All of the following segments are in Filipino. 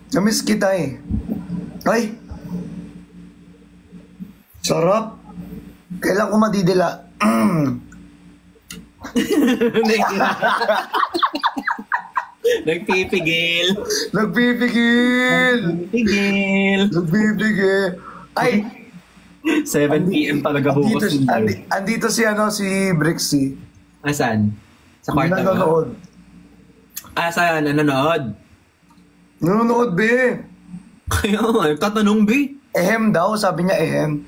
Namiss kita eh. Ay! Sarap! Kailan ko madidila? Nagpipigil. Nagpipigil! Nagpipigil. Ay! 7 p.m. talaga bukas. Andito si Brixie. Asan? Sa Hindi kwarto mo? nanonood. Saan? Nanonood? Nanonood, be. Kayo, tatanong, B. Ehem daw, sabi niya ehem.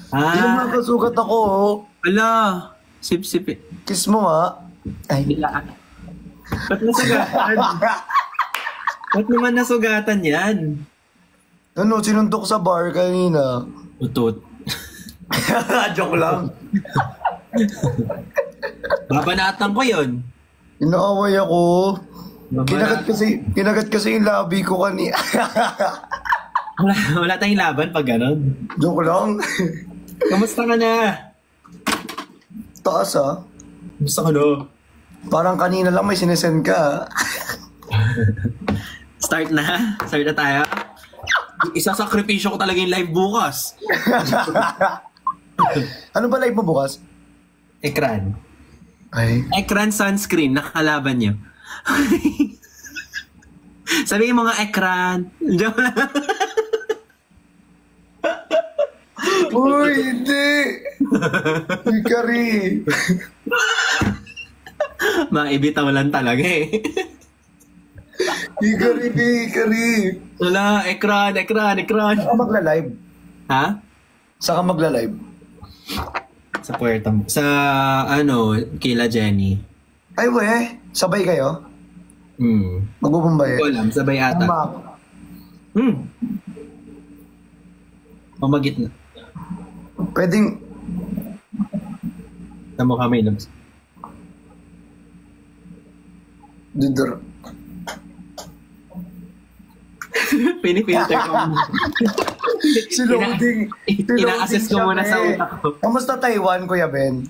Hindi naman kasugat ako, oh. Ala, sip-sip. Kiss mo, ha? Ay, Ba't nasugatan? Ba't naman nasugatan yan? ano, sinuntok sa bar kanina. Utot. Joke lang. Babanatan ko yun. Inaaway ako. Kinagat kasi yung labi ko kanina. Wala tayong laban pag gano'n. Joke lang. Kamusta ka na? Taas, ha? Kamusta ka na? Parang kanina lang may sinesend ka. Start na? Start na tayo? Isasakripisyo ko talaga yung live bukas. Ano ba live mo bukas? Ekran. Ay. Ekran sunscreen, nakakalaban nyo. Sabihin mo nga ekran. Joke lang. Uy, hindi! Hikari! Maibitaw lang talaga eh. Hikari! Wala, ekran. Saan ka magla-live? Ha? Saan ka magla-live? Sa puerta mo. Sa, kila Jenny. Ay, we, sabay kayo? Magbubumbay. Ko alam, sabay ata. Pamagit na. Pwedeng, Tamo kami, labs. dudor. Pinifilter ko muna. Ina-assess ko muna sa utak ko. Kamusta Taiwan, Kuya Ben?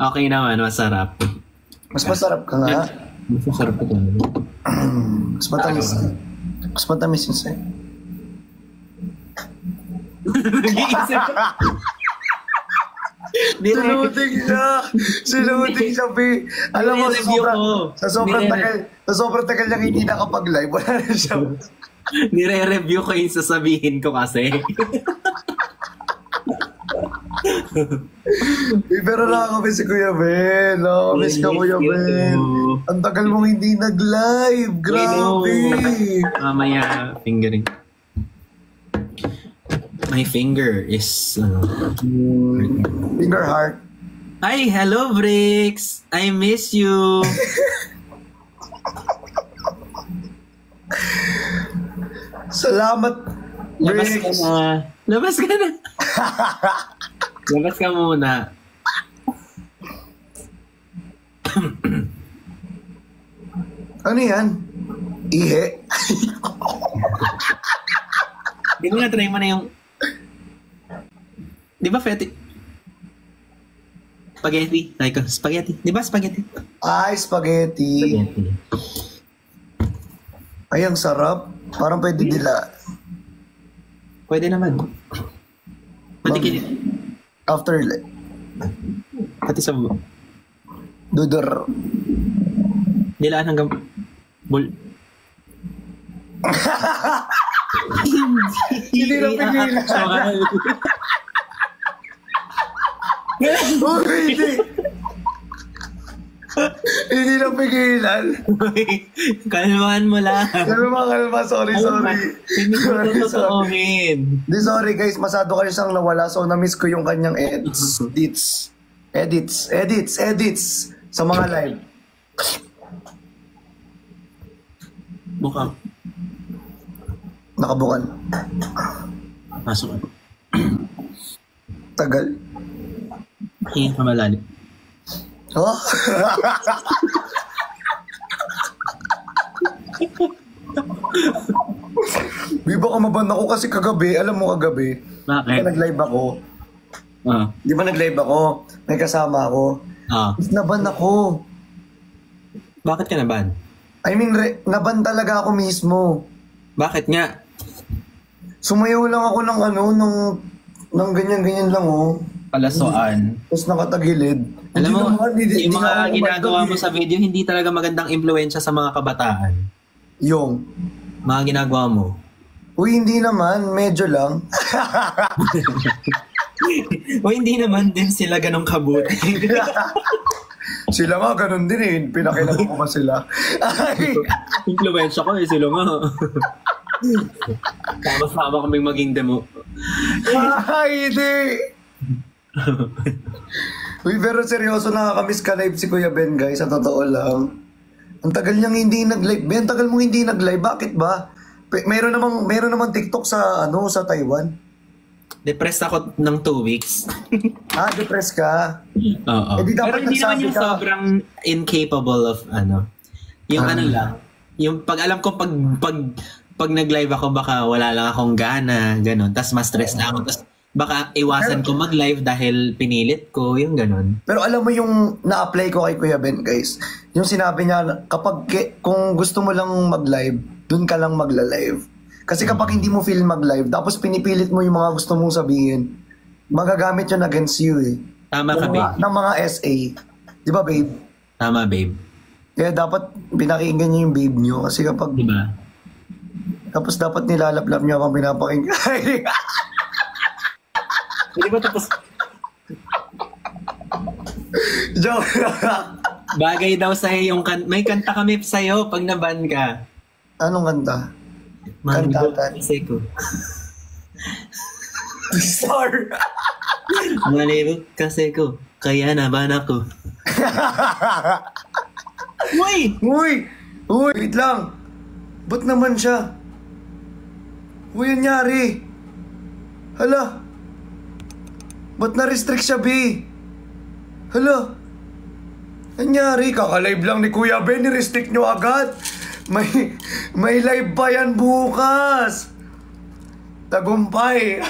Okay naman, masarap. Mas masarap ka nga. Masarap ko talaga. Mas matamis. Mas matamis yun sa'yo. Nag-iisip ko. Sinuting siya, P. Alam mo, sa sobrang tagal niyang hindi nakapag-live, wala na siya. Nire-review ko yung sasabihin ko kasi. Pero nakakamiss si Kuya Ben. Nakakamiss ka, Kuya Ben. Ang tagal mong hindi nag-live. Grabe. Mamaya, fingering. My finger is... Finger heart. Hi, hello, Bricks. I miss you. Salamat, Labas ka Bricks. na. Labas ka na. Labas ka muna. Ano yan? Ihe? Di mo na-try mo na yung... Di ba, Feti? Spaghetti. Sabi ko, spaghetti. Di ba, spaghetti? Ay, spaghetti. Spaghetti. Ay, ang sarap. Parang pwede dila. Pwede naman. Pati kinit. After, Pati sa... dudor. Nilaan hanggang... Bul... Hindi na pigilan. Uy, hindi. Hindi na pigilan. Kalmahan mo lang. Kalma. Sorry. Hindi ko totoohin. Di, sorry guys. Masado kayo siyang nawala. So, na-miss ko yung kanyang edits. Sa mga live. Bukang. Nakabukan. Pasok. Tagal. Hinga ka malalim. Oh? Di ba kamaban ako kasi kagabi, alam mo kagabi, Bakit? nag-live ako. Ah. Di ba nag-live ako? May kasama ako. Ah. Naban ako. Bakit ka naban? I mean, naban talaga ako mismo. Bakit nga? Sumayaw lang ako ng ng ganyan-ganyan lang, oh. Palasoan. Tapos nakatagilid. Alam mo, Hindi yung mga ako ginagawa mo umandog, sa video, hindi talaga magandang impluensya sa mga kabataan. Yung, Mga ginagawa mo. uy, hindi naman, medyo lang. O hindi naman din sila ganong kabuti. Sila nga, ganun din eh. Pinakilala ko pa sila. Ay, Impluensya ko sila nga. Tama-tama kaming maging demo. ay, hindi. Uy, pero seryoso, nakakamiss ka live si Kuya Ben, guys. Sa totoo lang. Ang tagal niyang hindi nag-live. Ben, tagal mong hindi nag-live. Bakit ba? Meron namang TikTok sa sa Taiwan. Depressed ako ng 2 weeks. Depressed ka? Oo. Eh, di Pero dapat hindi naman nagsabi yung ka. sobrang incapable of Yung lang. Yung pag alam ko pag nag-live ako baka wala lang akong gana, ganun. Tapos ma-stress na ako. Tapos baka iwasan ko mag-live dahil pinilit ko, yung ganun. Pero alam mo yung na-apply ko kay Kuya Ben, guys. Yung sinabi niya, kung gusto mo lang mag-live, dun ka lang magla-live. Kasi kapag hindi mo feel mag-live, tapos pinipilit mo yung mga gusto mong sabihin, magagamit yun against you eh. Tama ka, babe. Ng mga SA. Di ba, babe? Tama, babe. Kaya dapat pinakinggan niyo yung babe niyo. Kasi kapag... Diba? Tapos dapat nilalaplap niyo akong pinapakinggan. Hindi ba tapos... Joke. Bagay daw sa'yo yung may kanta kami sa'yo pag naban ka. Anong kanta? Kantatan. Kasi ko. Star. Malibog kasi ko. Kaya naban ako. Uy! Uy! Uy! Wait lang. Ba't naman siya? Uy, anyari? Hala? Ba't na-restrict siya, B? Hala? Anyari? Kaka-live lang ni Kuya Ben. Ni-restrict nyo agad. May live pa yan bukas. Tagumpay.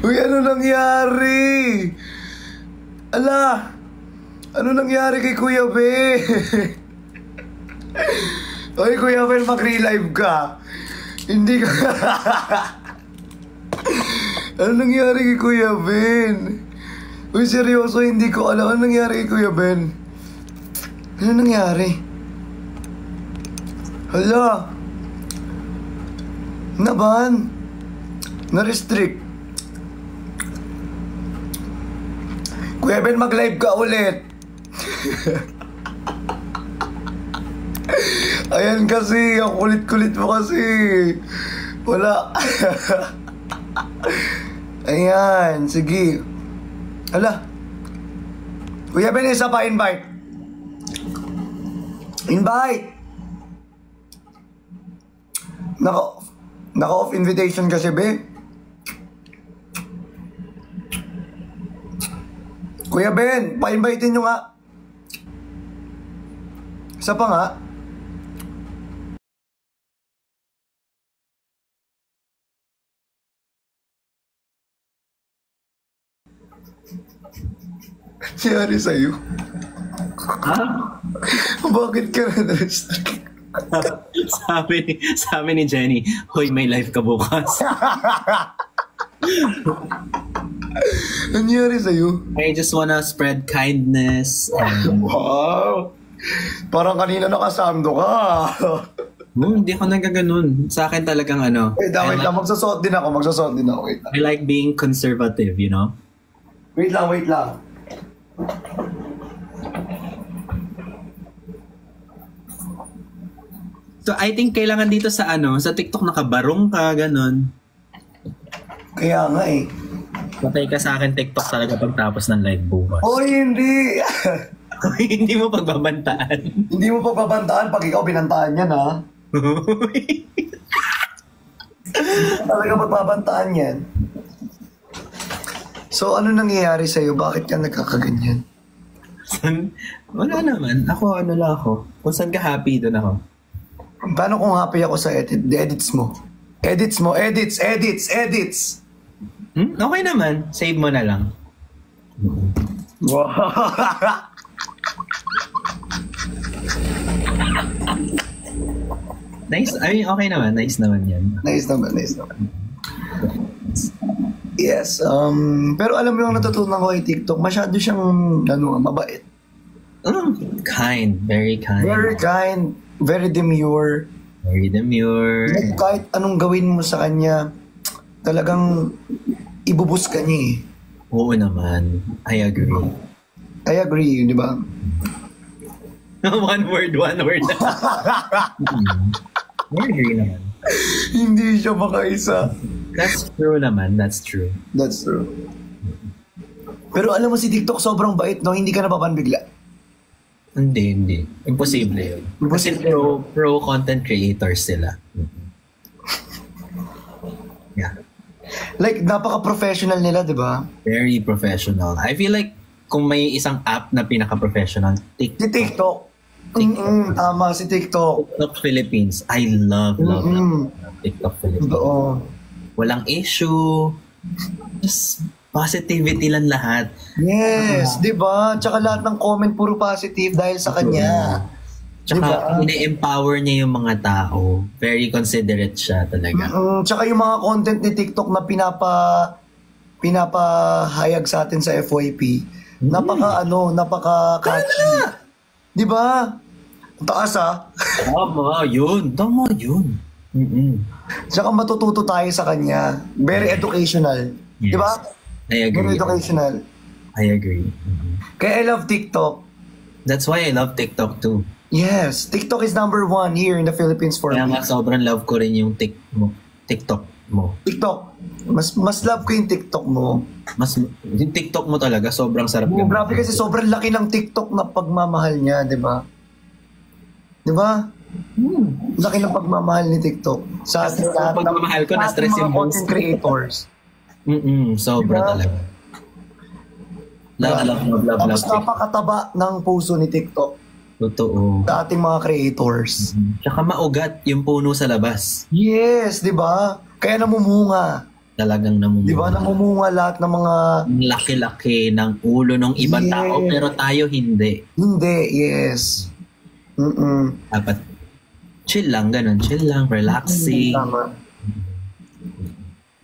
Uy, ano nangyari? Ala, ano nangyari kay Kuya Ben? Uy, Kuya Ben, mag-relive ka. Hindi ka... Ano nangyari kay Kuya Ben? Uy, seryoso, hindi ko alam. Ano nangyari kay Kuya Ben? Ano nangyari? Hala. Naban? Na-restrict. Kuya Ben, mag-live ka ulit. Ayan kasi, ang kulit-kulit mo kasi. Wala. Ayan, sige. Hala. Kuya Ben, isa pa, invite. Invite. Naka-off invitation kasi, be. Kuya Ben, pa-invitein nyo nga. Isa pa nga. Siyari sa'yo. Ha? Bakit ka na-restrict? sabi ni Jenny, hoy, may live ka bukas. Nangyari sa'yo? I just wanna spread kindness. Wow! Parang kanina nakasando ka. Hindi ako nagaganon. Sa akin talagang Wait lang. Magsasot din ako. Wait lang. I like being conservative, you know? Wait lang. So, I think kailangan dito sa sa TikTok nakabarong ka, ganon. Kaya nga eh. Patay ka sa akin TikTok talaga pagtapos ng live bukas. Oy, hindi! Hindi mo pagbabantaan. Hindi mo pagbabantaan pag ikaw binantaan yan, ha? Talaga pagbabantaan yan. So, ano nangyayari sa'yo? Bakit ka nagkakaganyan? Wala naman. Ako, lang ako. Kung saan ka happy, doon ako. Paano kung happy ako sa edits mo? Edits. Okay naman. Save mo na lang. Wow. Nice. I mean, okay naman. Nice naman yan. Nice naman. Yes. Pero alam mo yung natutunan ko kay TikTok, masyado siyang mabait. Kind. Very kind. Very kind. Very demure. Very demure. Like, kahit anong gawin mo sa kanya, talagang ibubus ka niya eh. Oo naman. I agree. I agree, di ba? one word. I agree naman. Hindi siya makaisa. That's true naman. That's true. That's true. Pero alam mo si TikTok sobrang bait, no? Hindi ka napapanbigla. Hindi. Imposible yun. Kasi pro content creators sila. Yeah. Like, napaka-professional nila, di ba? Very professional. I feel like kung may isang app na pinaka-professional, Si TikTok. Tama, si TikTok. TikTok Philippines. I love TikTok Philippines. Oo. Walang issue. Just positivity lang lahat. Yes, di ba? Tsaka lahat ng comment puro positive dahil sa kanya. Tsaka ina-empower niya yung mga tao. Very considerate siya talaga. Tsaka yung mga content ni TikTok na pinapahayag sa atin sa FYP, napaka-catchy. Di ba? Taas Tama yun. Tsaka matututo tayo sa kanya. Very educational. Yes. Di ba? I agree. Very educational. I agree. Kaya I love TikTok. That's why I love TikTok too. Yes, TikTok is number 1 here in the Philippines for Kaya me. nga sobrang love ko rin yung TikTok mo. TikTok. Mas love ko yung TikTok mo. Yung TikTok mo talaga, sobrang sarap. Grabe kasi sobrang laki ng TikTok na pagmamahal niya, di ba? Di ba? Laki ng pagmamahal ni TikTok. Sa pagmamahal ko, na-stress yung content creators. Sobra Diba? talaga. Love. Tapos napakataba ng puso ni TikTok Totoo. sa ating mga creators. Tsaka maugat yung puno sa labas. Yes, di ba? Kaya namumunga. Talagang namumunga. Di ba? Namumunga lahat ng mga... Ang laki-laki ng ulo ng ibang Yes. tao, pero tayo hindi. Hindi, yes. Dapat chill lang, ganun. Chill lang, relaxing. Tama.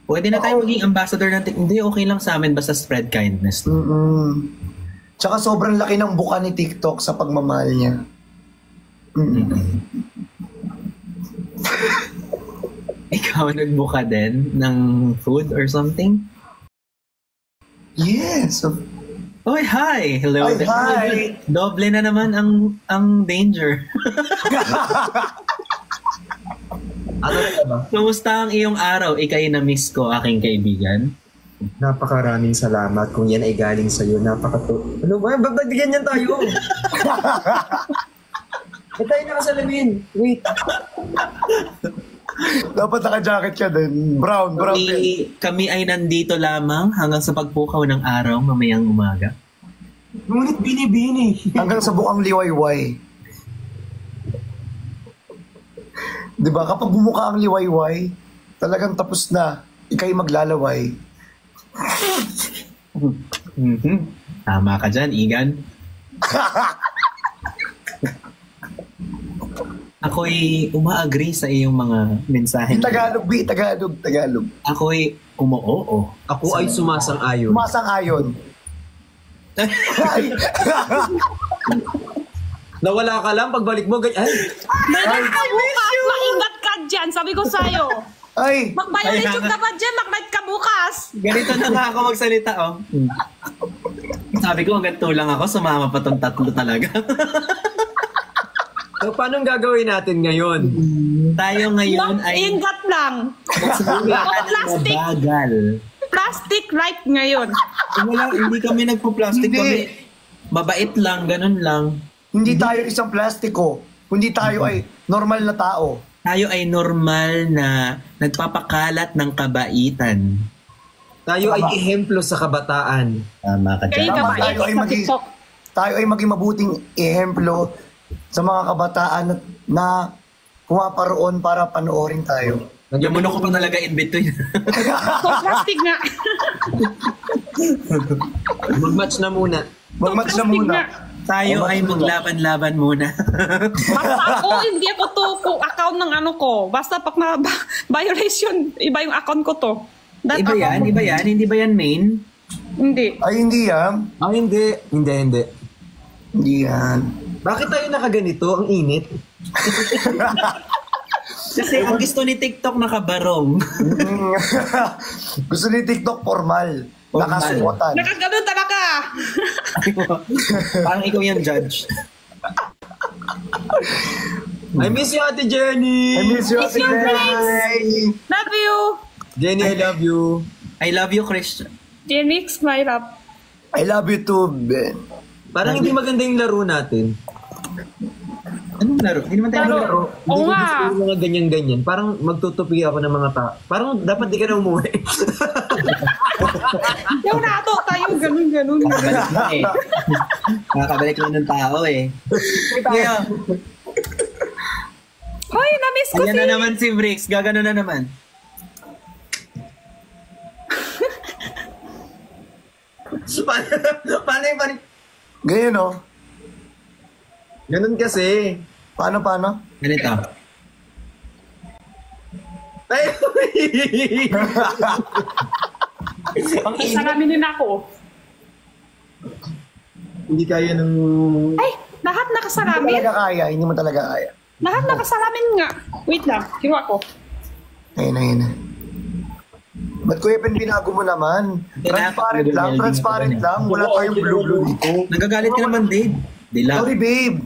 Pwede na tayo maging ambassador ng Hindi, okay lang sa amin, basta spread kindness. Tsaka sobrang laki ng buka ni TikTok sa pagmamahal niya. Ikaw nagbuka din ng food or something? Yes. Oy, hi! Hello. Ay, hi! Doble na naman ang danger. Ano ba? Kumusta ang iyong araw? Ika'y na-miss ko, aking kaibigan. Napakaraming salamat kung yan ay galing sa'yo. Ano ba? Ba't ganyan tayo? Ba't tayo nakasalamin? Wait. Dapat naka-jacket ka din. Brown din. Kami ay nandito lamang hanggang sa pagpukaw ng araw mamayang umaga. Ngunit binibini. Hanggang sa bukang liwayway. Diba? Kapag bumuka ang liwayway, talagang tapos na. Ika'y maglalaway. Tama ka dyan, Igan. Ako'y uma-agree sa iyong mga mensahe. Tagalog. Ako'y umoo. Ako ay sumasang-ayon. Sumasang-ayon. Ay! Nawala ka lang, pagbalik mo, ganyan. Ay, bukas, maingat ka dyan. Sabi ko sa'yo. Ay! Mag-violate ka pa dyan, mag-night ka bukas. Ganito na nga ako magsalita, oh. Sabi ko, hanggang lang ako, sumama pa tong tatlo talaga. So, paano gagawin natin ngayon? Tayo ngayon ay... Ingat lang. Plastic. Mabagal. Plastic right ngayon. Wala, hindi kami nagpo-plastic. Hindi. Kami mabait lang, ganun lang. Hindi tayo isang plastiko. Kundi tayo ay normal na tao. Tayo ay normal na nagpapakalat ng kabaitan. Tayo ay ehemplo sa kabataan. Tama ka Kayo dyan. ka ba? Tayo ay Sa maging- TikTok. Tayo ay maging mabuting ehemplo sa mga kabataan na pumaparoon para panoorin tayo. Yung muno ko pa talaga in between. So, plastic nga. Mag-match na muna. Mag-match na Plastic muna. nga. Tayo ay maglaban-laban muna. Basta ako, hindi ako to kung account ng ano ko. Basta pag violation, iba yung account ko to. That Iba yan? account- Iba yan? Hindi ba yan main? Hindi. Ay, hindi yan. Hindi. Hindi yan. Bakit tayo nakaganito? Ang init. Kasi ang gusto ni TikTok nakabarong. Gusto ni TikTok formal. Nakasuotan. Nakagano talaga. Parang ikaw yung judge. I miss you, Ate Jenny! I miss you, Ate Jenny. Love you. Jenny, I love you. I love you, Christian. Jenix, my love. I love you too, Ben. Parang hindi maganda yung laro natin. Anong laro? Hindi naman tayo laro. Oo Hindi ko nga. gusto yung mga ganyan-ganyan. Parang magtutupi ako ng mga tao. Parang dapat di ka na umuwi. Yung nato tayo, ganun. Nakabalik na eh. Nakakabalik na ng tao eh. Kaya, Hoy, na-miss ko ayan si... na naman si Bricks. Gagano na naman. Paano yung Ganyan, oh. Ganun kasi. Paano? Ganito. Ay, Salamin din ako. hindi kaya ng... Ay, lahat Hindi nakasalamin? mo talaga kaya. Hindi mo talaga kaya. Lahat nakasalamin nga. Wait lang, kinuha ko. Ayun. Ba't Kuya Ben, binago mo naman? Transparent lang. Wala tayong blue dito. Nagagalit ka naman, Dave. Dila. Sorry, babe.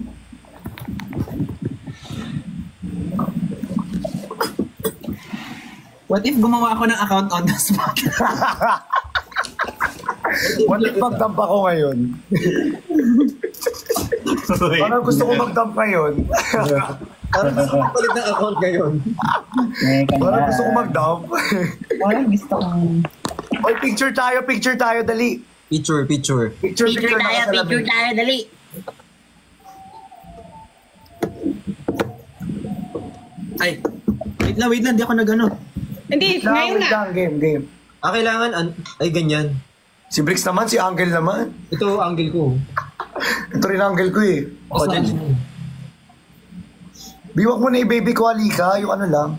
What if gumawa ako ng account on the spot? What if mag-dump ako ngayon? Parang gusto ko mag-dump ngayon. Parang gusto ko palit ng account ngayon. Parang gusto ko mag-dump. Parang gusto kong... Oy, picture tayo, dali. Picture. Picture tayo, dali. Ay, wait lang, di ako nagano. Hindi, ngayon na. Game. Kailangan, ay ganyan. Si Bricks naman, si Angel naman. Ito, angle ko. Ito rin Angel ko eh. Biwak mo na baby ko, halika. Yung ano lang.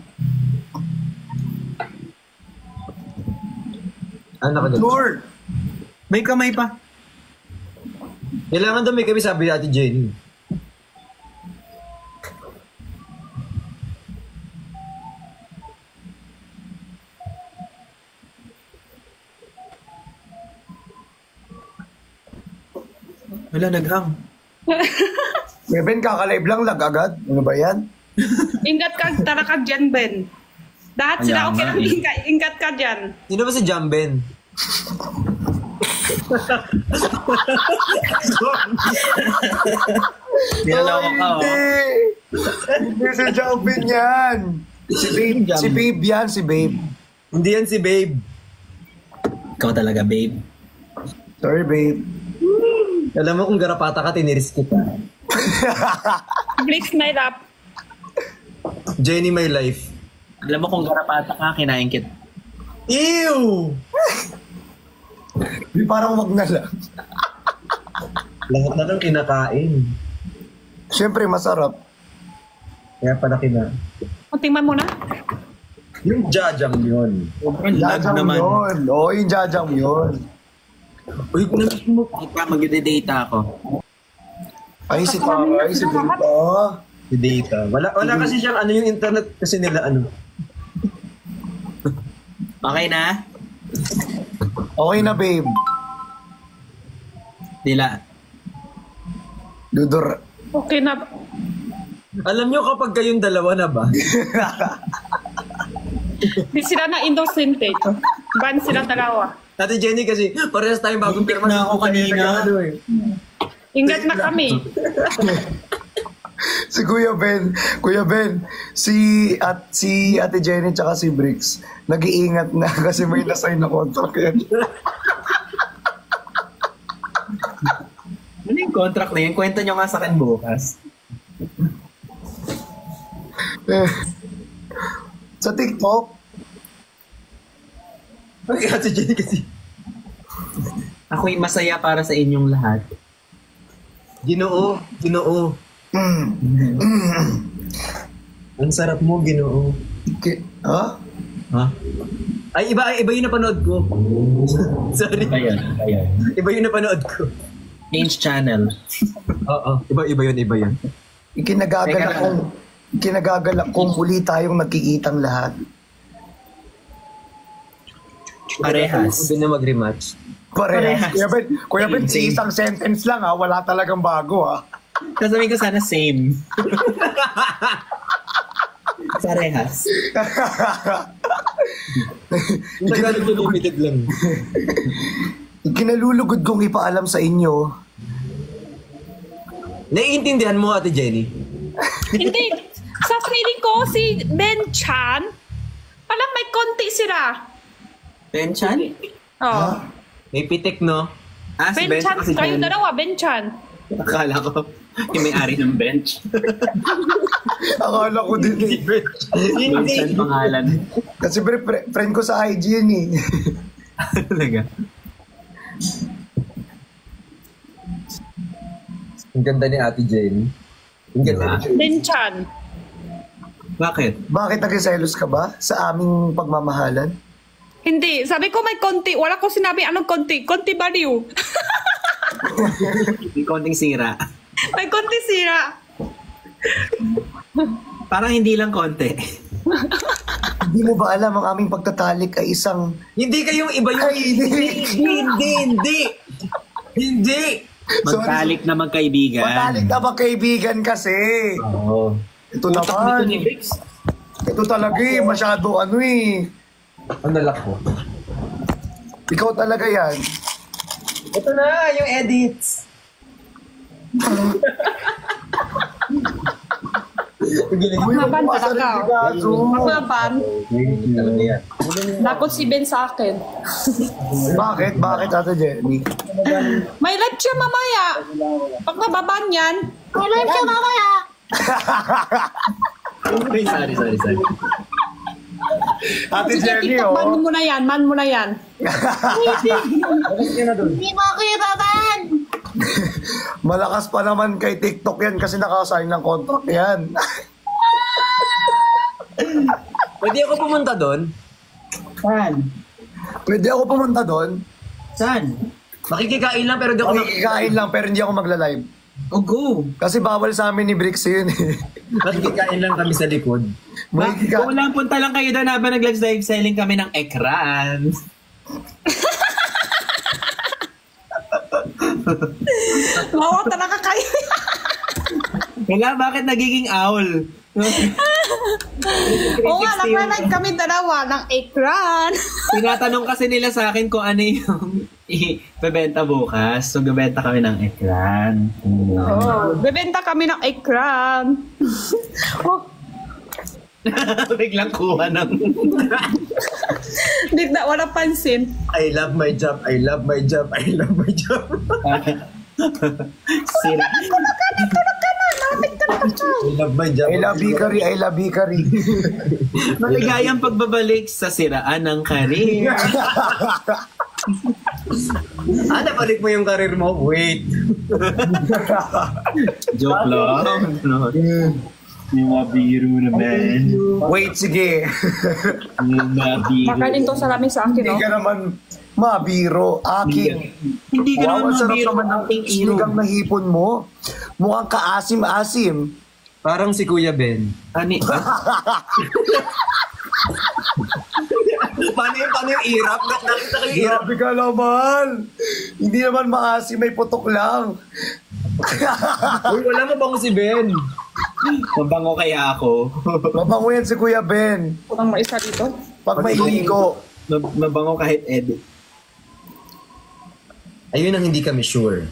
Nakaganto. Lord! May kamay pa. Kailangan daw may kami sabi ni Ate Jenny. Wala, naghang. Ben, kakalive lang, lag agad. Ano ba yan? Ingat ka, tara ka dyan, Ben. Lahat sila Kaya okay nga lang, eh. ingat ka dyan. Sino ba si Jamben? Nilaloko ka, oh. Hindi si Jobin yan. Si Babe yan, si Babe. Hindi yan si Babe. Ikaw talaga, babe. Sorry, Babe. Alam mo kung garapata ka, tiniris kita. Blix my love. Jenny, my life. Alam mo kung garapata ka, kinain kita. Ew! Di parang wag na lang. Lahat na lang kinakain. Siyempre, masarap. Kaya pala kina. O, tingnan mo na. Yung jajang yun. Sobrang lag Jajang naman. yun. Oo, yung jajang yun. Uy, namiss mo. Ika, mag-data ako. Ay, si Taray, si Dita. Si data. Wala kasi siyang ano yung internet kasi nila ano. Okay na? Okay na, Babe. Dila. Dudor. Okay na. Alam nyo kapag kayong dalawa na ba? Di sila na innocent eh. Ban sila dalawa. Ate Jenny kasi parehas tayong bagong Muntik pirma na ako kanina. Ingat na kami. Si Kuya Ben, si Ate Jenny tsaka si Bricks, nag-iingat na kasi may na-sign na contract yan. Ano yung contract na yun? Kwento nyo nga sa akin bukas. Sa TikTok, Ate Jenny kasi. Ako'y masaya para sa inyong lahat. Ginoo. Ang sarap mo, Ginoo. Ha? Ha? Ay, iba yung napanood ko. Sorry. Ayan. Iba yung napanood ko. Change channel. Oo. Iba yun. Kinagagalak kong muli tayong magkikitang lahat. Parehas. Gusto na mag-rematch. Parehas. Kuya Ben, Same. isang sentence lang ha, wala talagang bago ha. Sasabihin ko sana same. Parehas. Tagalog na limited lang. Kinalulugod kong ipaalam sa inyo. Naiintindihan mo, Ate Jenny? Hindi. Sa feeling ko, si Ben Chan, parang may konti sira. Benchan? Oh. May pitik, no? Ah, si Ben Ben Chan, kasi kayong Ben. dalawa, Ben Chan. Akala ko yung may-ari ng bench. Akala ko din eh. Benchan pangalan. Kasi friend ko sa IG yun eh. Talaga. Ang ganda ni Ate Jenny. Ang ganda. Ben Chan. Bakit? Bakit nagsiselos ka ba sa aming pagmamahalan? Hindi. Sabi ko may konti. Wala ko sinabi anong konti. Konti baliw. May konting sira. May konti sira. Parang hindi lang konti. Hindi mo ba alam ang aming pagtatalik ay isang... Hindi kayong iba yung... Hindi! Magtalik na magkaibigan. Matalik na magkaibigan kasi. Oo. Ito naman. Ito talaga eh. Masyado ano eh. Ang nalak ko. Ikaw talaga yan. Ito na, yung edits. Magmaban talaga. Magmaban. Talaga yan. Lakot si Ben sa akin. Bakit? Bakit, Ate Jenny? May live siya mamaya. Pag nababan yan, may live siya mamaya. Sorry. Ate Sige, Jenny, TikTok, man oh. mo na yan, man mo na yan. Hindi mo ako ibaban! Malakas pa naman kay TikTok yan kasi nakasign ng contract yan. Pwede ako pumunta doon? Saan? Pwede ako pumunta doon. Saan? Makikikain lang pero di ako Makikikain lang pero hindi ako magla-live. Oh, go. Kasi bawal sa amin ni Brix yun eh. Makikikain lang kami sa likod. Kung lang, punta lang kayo doon habang nag-live selling kami ng ekran. Mawa talaga kayo. Wala, bakit nagiging owl? Oo nga, nag-live kami dalawa ng ekran. Tinatanong kasi nila sa akin kung ano yung ibebenta bukas. So, gabenta kami ng ekran. Oh, bebenta kami ng ekran. Oh, Biglang kuha ng... bigla, walang pansin. I love my job. I love my job. I love my job. Sira. I love my job. I love Hikari, I love Hikari. Maligayang pagbabalik sa siraan ng karir. Nabalik mo yung karir mo? Wait. Joke lang. Yung mga biro naman. Wait, sige. Yung mga biro. Makanin to sa lamig sa akin, Hindi no? ka naman mabiro. Akin. Hindi ka Wow, naman ang sarap mabiro naman ng aking iro. sinigang na hipon mo. Mukhang kaasim-asim. Parang si Kuya Ben. Ani? Paano yung irap? Nakita ko yung irap. Grabe ka naman. Hindi naman maasim, may putok lang. Uy, wala mo bang si Ben? Mabango kaya ako. Mabango yan si Kuya Ben. Ang maisa dito. Pag may liko. Mabango kahit edit. Ayun ang hindi kami sure.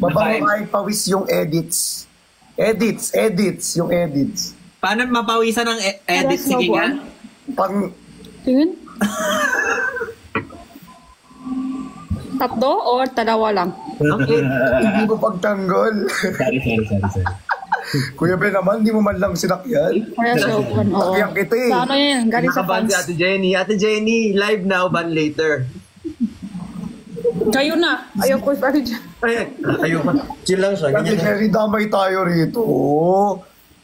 Mabango kahit pawis yung edits. Edits, yung edits. Paano mapawisan ng edit? Sige nga. Pag, Tingin. Tatlo or dalawa lang? Okay. hindi mo pagtanggol. Sorry. Kuya Ben naman, hindi mo man lang sinakyan. Kaya sa upuan, oo. Sakyan kita eh. Sa ano yan? Galing sa Nakaban fans. si Ate Jenny. Ate Jenny, live now, ban later. Kayo na. Ayaw ko pa rin dyan. Ayoko. Chill lang siya. Kasi Ganyan. Jerry, damay tayo rito.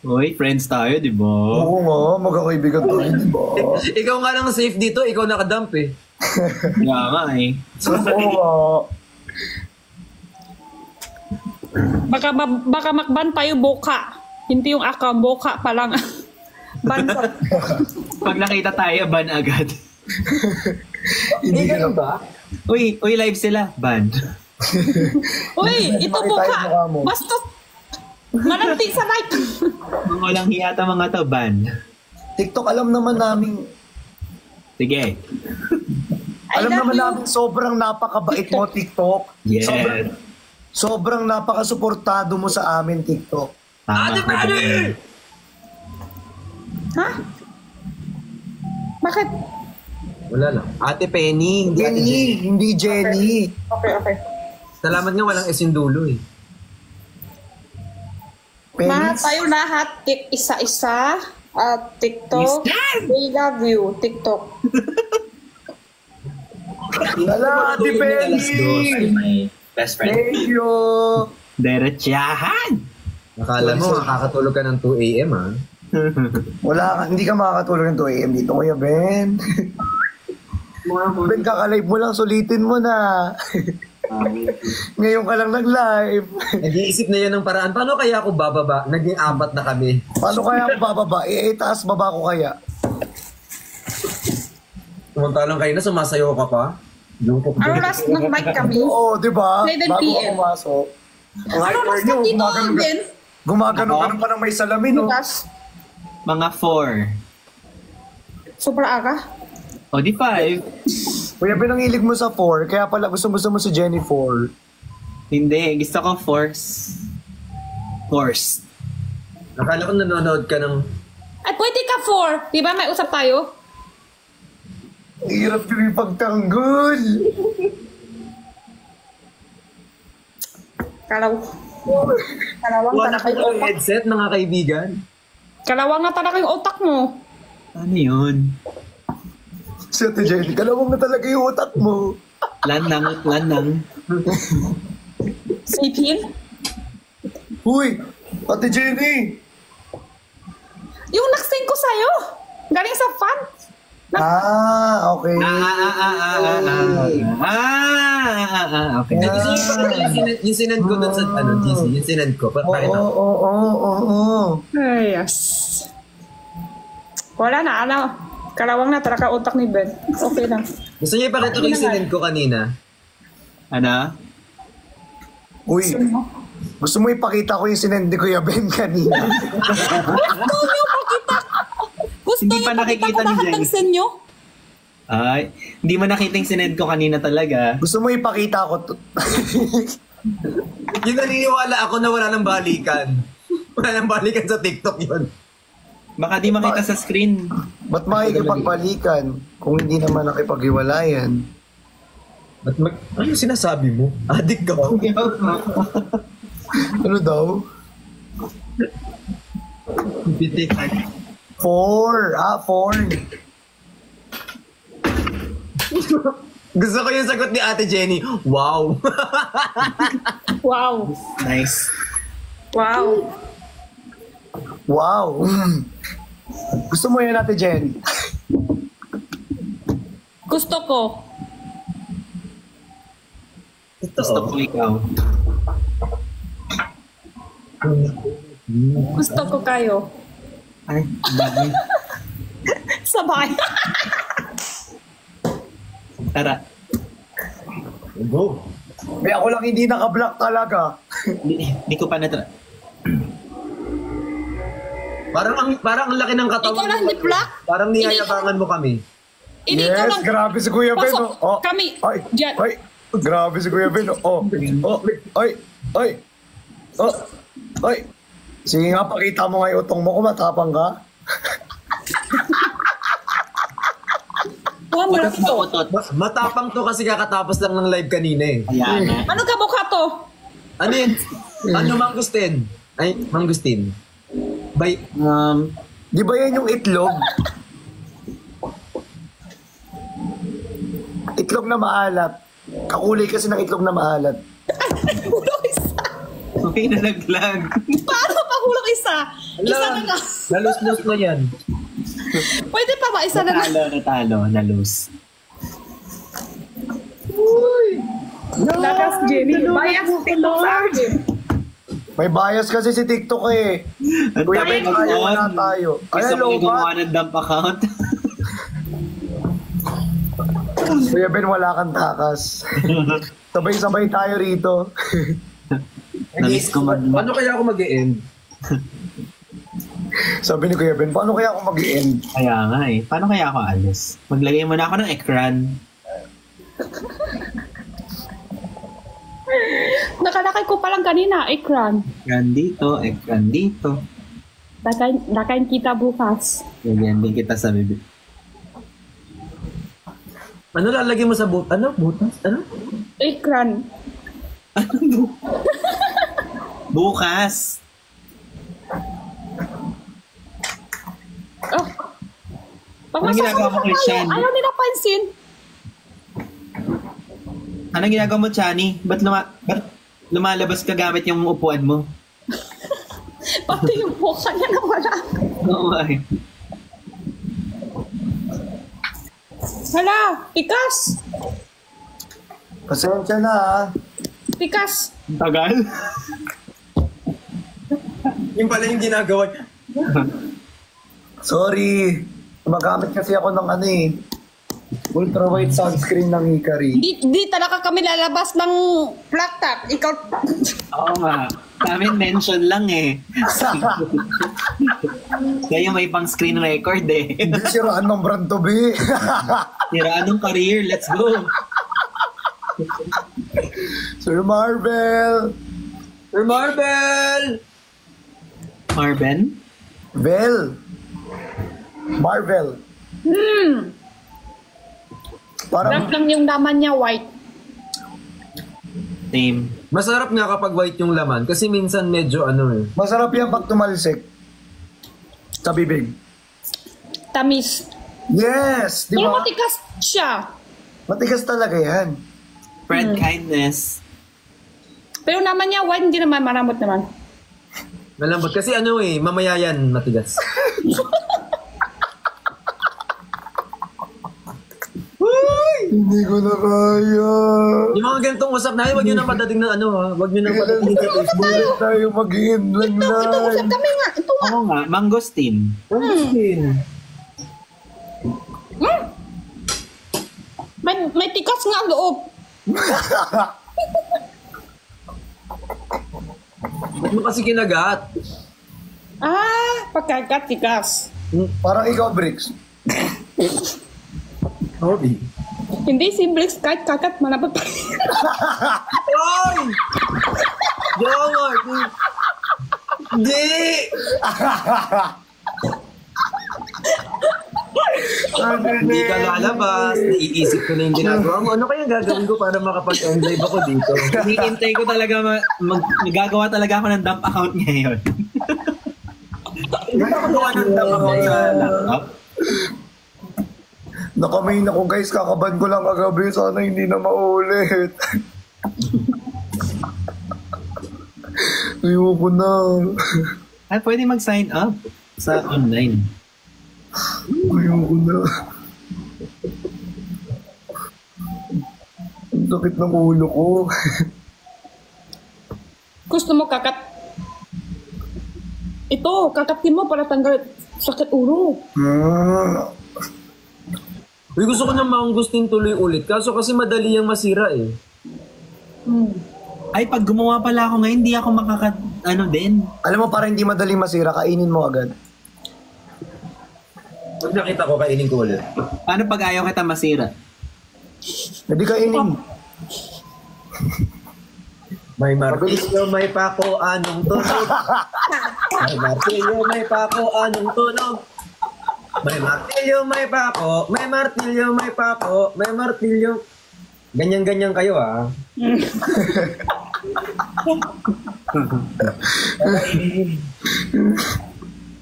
Uy, friends tayo, di ba? Oo nga, magkakaibigan tayo, di ba? Ikaw nga lang safe dito, ikaw nakadump eh. Kaya nga eh. Oo nga. Baka makban tayo boka. Hindi yung account, boka pa lang. Ban pa. Pag nakita tayo, ban agad. Hindi ka na ba? Uy, live sila. Ban. Uy, ito Makita boka. yung mukha mo. Basta malanti sa light. Mga walang hiyata mga to, ban. TikTok, alam naman namin, Sige. alam love naman you. namin sobrang napakabait mo, TikTok. Yes. Sobrang napakasuportado mo sa amin, TikTok. Tama ka dyan. Ha? Bakit? Wala lang. Ate Penny, hindi Ate Jenny. Jenny, hindi Jenny. Okay. Salamat nga walang isindulo eh. Lahat Penis. tayo lahat, isa-isa. At TikTok. We love you, TikTok. Wala, Ate Penny. My best friend. Thank you. Diretsahan! Nakala mo, makakatulog ka ng 2 a.m. ha? Wala ka, hindi ka makakatulog ng 2 a.m. dito, Kuya Ben. Ben, kakalive mo lang, sulitin mo na. Ngayon ka lang nag-live. Nag-iisip na yan ng paraan. Paano kaya ako bababa? Naging 4 na kami. Paano kaya ako bababa? Taas baba ko kaya. Samantalang kayo na, sumasayaw ka pa. Ano last ng mic kami? Oo, di ba? 11 Bago PM. ako pumasok. Ang Ano hyper last nyo, ng dito, Ben? gumagano pa ng may salamin, no? Bukas. Mga 4. Super aga. O di 5. Kuya Ben, ang hilig mo sa 4, kaya pala gusto mo si Jenny 4. Hindi, gusto ko force. Force. Nakala ko nanonood ka ng... Ay, pwede ka 4. Di ba may usap tayo? Hirap din yung pagtanggol. Kalawang Wala talaga yung ko utak. headset, mga kaibigan. Kalawang na talaga yung utak mo. Ano yun? Si Ate Jenny, kalawang na talaga yung utak mo. Lanang. Sipin? Uy, Ate Jenny. Yung naksing ko sa'yo. Galing sa fan. Okay. Okay. Yung sinend ko dun sa GC, yung sinend ko. Pakita ko. Oo. Ay, yes. Wala na, ano. Kalawang na talaga utak ni Ben. Okay lang. Gusto niyo ipakita ko yung sinend ko kanina? Ano? Uy, gusto mo ipakita ko yung sinend ni Kuya Ben kanina? Gusto Hindi niyo pa pakita nakikita ko ni lahat Jenny. ng senyo? Ay, hindi mo nakita yung sinend ko kanina talaga. Gusto mo ipakita ko Yung naniniwala ako na wala nang balikan. Wala nang balikan sa TikTok yun. Baka di makita sa screen. Ba't makikipagbalikan kung hindi naman nakipaghiwalayan? Ano yung sinasabi mo? Adik ka ba? Ano daw? Bitikan. 4. 4. Gusto ko yung sagot ni Ate Jenny. Wow! Wow. Nice. Wow. Wow. Gusto mo yan, Ate Jenny? Gusto ko. Gusto ko ikaw. Gusto ko kayo. Ay, bagay. Sabay. Tara. Go! May ako lang hindi naka-block talaga. Di ko pa natry. Parang ang laki ng katawan. Ikaw lang, hindi black? Parang niyayabangan mo kami. Hindi ko Yes, lang. grabe si Kuya Ben. Pasok. Kami. Ay, Diyan. ay, grabe si Kuya Ben. Ay. Sige nga, pakita mo nga yung utong mo kung matapang ka. Huwag mo lang Utot na ito. utot. Matapang to kasi kakatapos lang ng live kanina eh. Ayan na. Ano ka mukha to? Ano yun? Ano mangustin? Ay, mangustin. Bay, Di ba yan yung itlog? Itlog na maalat. Kakulay kasi ng itlog na maalat. Hulog isa. Okay, nalaglag. Paano pa hulog isa? Isa na nga. Nalus-lus na yan. Pwede pa ba isa na nga? Natalo, nalose. Lakas, Jenny. Bias TikTok sa akin. May bias kasi si TikTok eh. Kuya Ben, tayo na tayo. Gusto Ayan, mo low gumawa bat. ng dump account? Kuya Ben, wala kang takas. Sabay-sabay tayo rito. Namiss ko Paano kaya ako mag-e-end? Sabi ni Kuya Ben, paano kaya ako mag-end? Kaya nga eh. Paano kaya ako alis? Maglagay muna ako ng ekran. Nakalakay ko palang kanina, ekran. Ekran dito. Dakain kita bukas. Ganyan din kita sa bibig. Ano lalagay mo sa Ano? Butas? Ano? Ekran. Bukas. Oh. Anong ginagawa mo, Christian? Ayaw nila pansin. Anong ginagawa mo, Chani? Ba't lumalabas ka gamit yung upuan mo? Pati yung buka niya na wala. Oo ay. Hala, tikas. Pasensya na ha. Tikas. Ang tagal. Yung pala yung ginagawa. Sorry. Magamit kasi ako ng ano eh. Ultra-white sunscreen ng Hikari. Di talaga kami lalabas ng laptop. Ikaw. Oo nga. Sa amin mention lang eh. Kaya may pang screen record eh. Hindi siraan ng brand to be. Tiraan ng career. Let's go. Sir Marvel. Sir Marvel! Marben? Vel. Marvel. Parang Black lang yung laman niya, white. Same. Masarap nga kapag white yung laman kasi minsan medyo ano eh. masarap yan pag tumalsik. Sa bibig. Tamis. Yes! Di Pero ba? matikas siya. Matigas talaga yan. Spread kindness. Pero naman niya, white, hindi naman maramot naman. Malambot kasi ano eh, mamaya yan matigas. Hindi ko na kaya. Yung mga ganitong usap namin, wag nyo na padating ng ano ha. Wag nyo na padating sa Facebook. Hindi tayo mag-end lang Ito, usap live. kami nga. Ito nga. Oo nga. Mangosteen. May tikas nga ang loob. Ba't mo kasi kinagat? Pagkagat tikas. Parang ikaw, Bricks. Hobby. Hindi si Blix kahit kagat malapot pa. Ay! Jomar! Hindi! Hindi ka lalabas. Naiisip ko na yung ginagawa mo. Ano kaya gagawin ko para makapag-end live ako dito? Hinihintay ko talaga nagagawa talaga ako ng dump account ngayon. Nagagawa ng dump account sa laptop? Nakamain ako guys, kakaban ko lang kagabi. Sana hindi na maulit. Ayoko na. Ay, pwede mag-sign up sa online. Ayoko na. Ang sakit ng ulo ko. Gusto mo kakat. Ito, kakatin mo para tanggal sakit ulo. Uy, gusto ko ng mangustin tuloy ulit. Kaso kasi madali yung masira eh. Ay, pag gumawa pala ako ngayon, hindi ako din. Alam mo, para hindi madaling masira, kainin mo agad. Pag nakita ko, kainin ko ulit. Paano pag ayaw kita masira? Hindi kainin. May martilyo, may pako, anong tunog? May martilyo, may pako, anong tunog? May martilyo, may pako, may martilyo, may pako, may martilyo. Ganyan-ganyan kayo ah.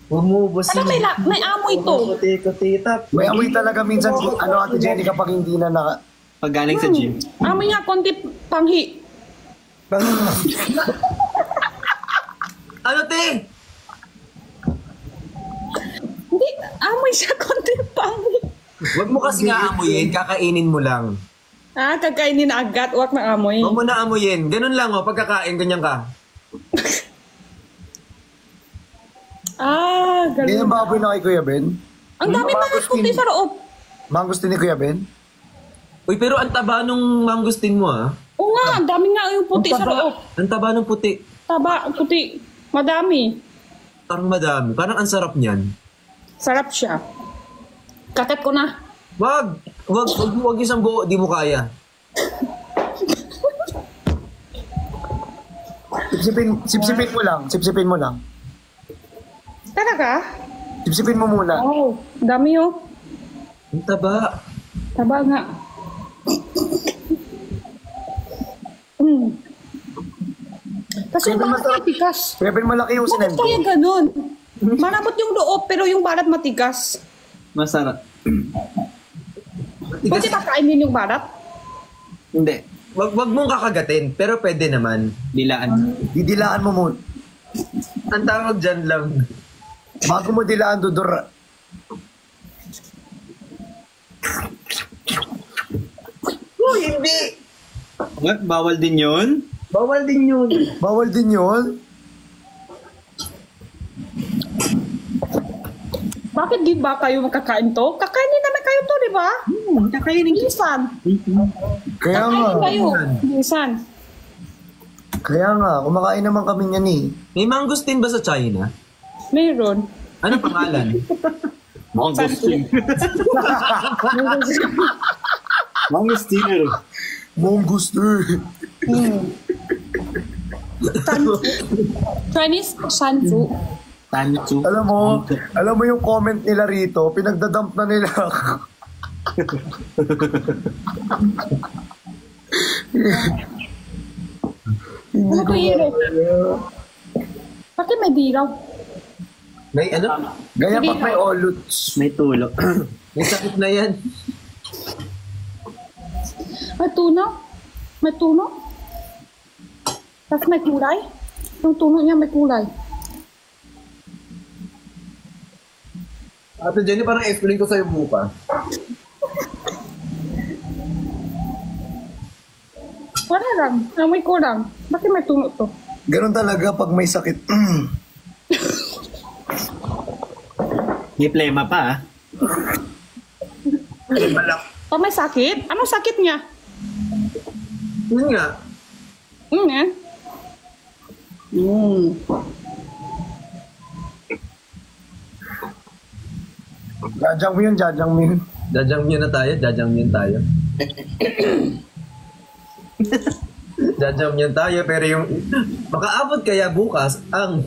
Umubos Ano may amoy ito? Kuti-kuti-tap. May amoy talaga minsan, ano Ate Jenny, kapag hindi na Pag galing sa gym. Amoy nga konti panghi. Ano, te? Hindi, amoy siya konti panghi. Huwag mo kasi nga amuyin, kakainin mo lang. Kakainin agad, wag na amoy. Huwag mo na amuyin. Ganun lang, pagkakain, ganyan ka. Hindi Ganun. na baboy na kay Kuya Ben? Ang dami mga puti sa loob. Mangustin ni Kuya Ben? Uy, pero ang taba nung mangustin mo, ah. Oo nga, ang dami nga yung puti sa loob. Ang taba nung puti. Taba, puti. Madami. Parang madami. Parang ang sarap niyan. Sarap siya. Kakat ko na. Wag isang buo, di mo kaya. Sipsipin mo lang. Talaga? Sipsipin mo muna. Oh, dami oh. Ang taba. Taba nga. Kasi yung balat matigas. Kuya Ben, malaki yung Bakit sinendo. kaya ganun? Malambot yung loob pero yung balat matigas. Masarap. Pwede ba kainin yung balat? Hindi. Wag mong kakagatin, pero pwede naman. Dilaan. Didilaan mo muna. Ang tawag dyan lang. Bago mo dilaan, dudura. Oh, hindi! What? Bawal din yun? Bawal din yun. Bawal din yun. Bakit di ba kayo makakain to? Kakainin naman kayo to, di ba? Kakainin Minsan. Kaya nga. Kakainin kayo. Minsan. Kaya nga, kumakain naman kami niyan eh. May mangustin ba sa China? Meron. Ano pangalan? Mangustin. Mangustin. Mongguster. Chinese sanfu. Tanchu. Alam mo yung comment nila rito, pinagdadump na nila. Ano ko hero? Bakit may dilaw? May ano? Ganyan pag may oluts. May tulog. May sakit na yan. May tunaw? May tunaw? Tapos may kulay? Yung tunaw niya may kulay. Ate Jenny, parang explain ko sa'yo buka. Wala lang. Amoy ko lang. Bakit may tunaw to? Ganun talaga pag may sakit. May plema pa ah. Pag may sakit? Anong sakit niya? Yun nga. Eh? Jajang mo yun, jajang mo yun. Jajangmyeon na tayo, jajangmyeon tayo. Jajangmyeon tayo, pero yung... Makaabot kaya bukas ang...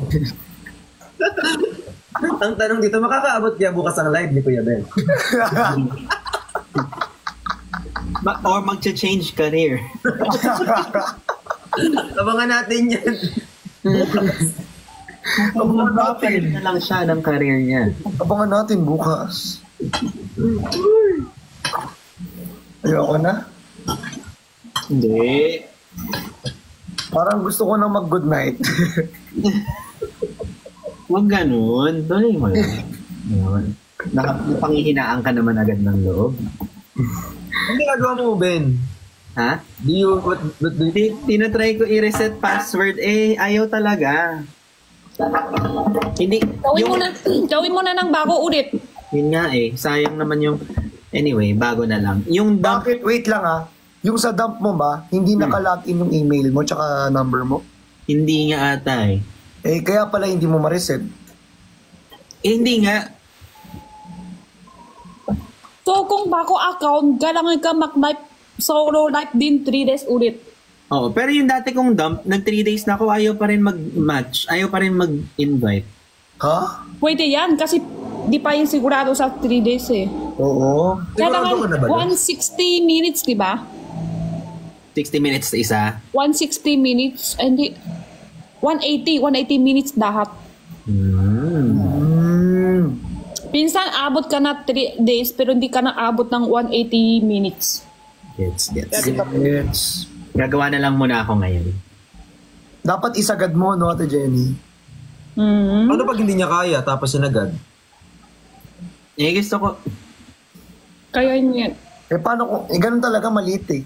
ang tanong dito, makakaabot kaya bukas ang live ni Kuya Ben? Or mag-change career. Abangan natin yan. Abangan natin. Na lang siya ng career niya. Abangan natin bukas. Ayoko na. Hindi. Parang gusto ko nang mag-good night. Huwag ganun. Tuloy mo lang. Yun. Napangihinaan ka naman agad ng loob. Ang ginagawa mo, Ben? Ha? Do you... What do you... Tinatry ko i-reset password ayaw talaga. Hindi. Gawin mo na ng bago ulit. Yun nga sayang naman yung... Anyway, bago na lang. Yung dump... Bakit? Wait lang ah. Yung sa dump mo ba, hindi nakalogin yung email mo tsaka number mo? Hindi nga ata Kaya pala hindi mo ma-reset. hindi nga. So, kung bago account, kailangan ka mag-live solo live din 3 days ulit. Oo, pero yung dati kong dump, nag 3 days na ako, ayaw pa rin mag-match. Ayaw pa rin mag-invite. Ha? Pwede yan kasi di pa yung sigurado sa 3 days eh. Oo. Sigurado ka na ba Kailangan doon? 160 minutes, di ba? 60 minutes sa isa. 160 minutes, hindi, 180 minutes lahat. Hmm. Minsan abot ka na 3 days pero hindi ka na abot ng 180 minutes. Gets. It's... Gagawa na lang muna ako ngayon. Dapat isagad mo, no, Ate Jenny? Ano pag hindi niya kaya, tapos sinagad? Gusto ko, Kaya niyan. Paano kung... ganun talaga maliit eh.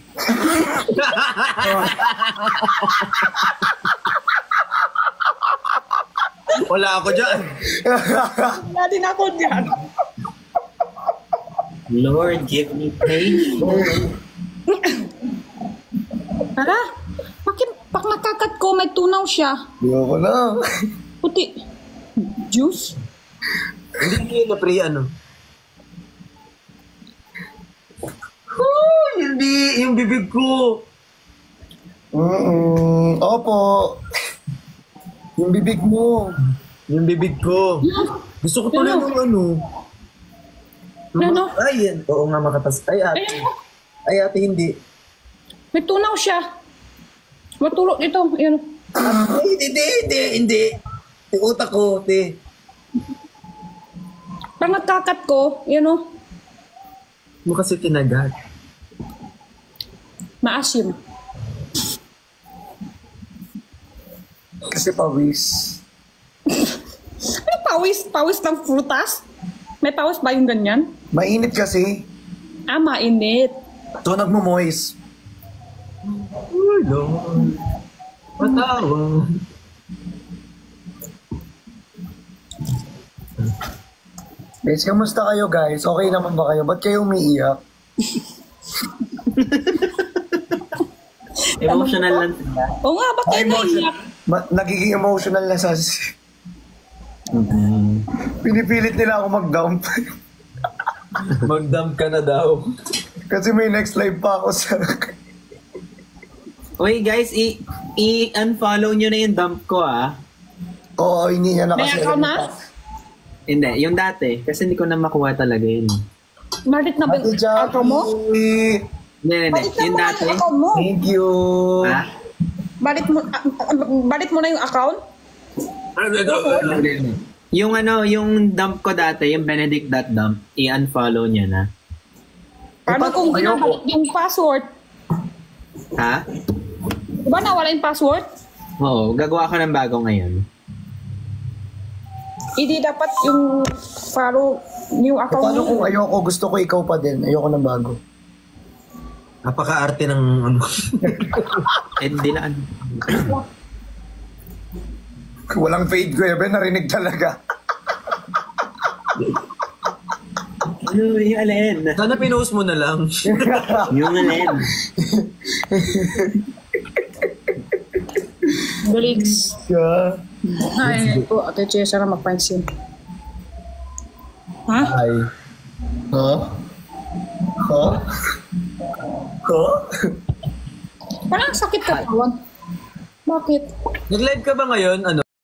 Wala ako dyan. Wala din ako dyan. Lord, give me patience. Tara, bakit pag nakakat ko, may tunaw siya. Ayoko na. Puti. Juice? Hindi na pre, ano? Hindi, yung bibig ko. Opo. Yung bibig mo. Yung bibig ko. Gusto ko tuloy ng ano. Ano? Ay, yan. Oo nga, makatas. Ay, ate. Ay, ate, hindi. May tunaw siya. Matulog ito. Ayan. Ay, hindi. Yung utak ko, te. Pag nakakat ko, yun o, Mo kasi kinagat. maasim. Kasi pawis. Ano pawis? Pawis ng frutas? May pawis ba yung ganyan? Mainit kasi. Ah, mainit. So, nagmo-moist. Ay, Lord. Matawa. Guys, kamusta kayo guys? Okay naman ba kayo? Ba't kayo umiiyak? Emotional lang sila. Oo nga, ba't kayo naiyak? Nagiging emotional na sa... Pinipilit nila ako mag-dump. Mag-dump ka na daw. Kasi may next live pa ako sa... Uy guys, i-unfollow nyo na yung dump ko ah. Oo, hindi niya May nakasaya. account na? Hindi, yung dati. Kasi hindi ko na makuha talaga yun. Marit na ba Ate yung account mo? Jackie, Hindi. Balit na Yung mo na dati. yung account mo. thank you. Ha? Balit mo na yung account? Yung yung dump ko dati, yung Benedict.dump, i-unfollow niya na. Paano kung ayoko. ginagalit yung password? Ha? Diba nawala yung password? Oo, gagawa ko ng bago ngayon. Hindi dapat yung follow new account Paano mo. kung ayoko, gusto ko ikaw pa din. Ayoko ng bago. Napaka-arte ng ano. Hindi na ano. Walang fade ko eh, narinig talaga. Ano yung alin? Sana pinost mo na lang. Yung alin? Galigs. Yeah. Ay, ito, Ate Che, sana magpansin. Ha? Ay. Ha? Ha? Ha? Parang sakit ka katawan. Bakit? Nag-live ka ba ngayon? Ano?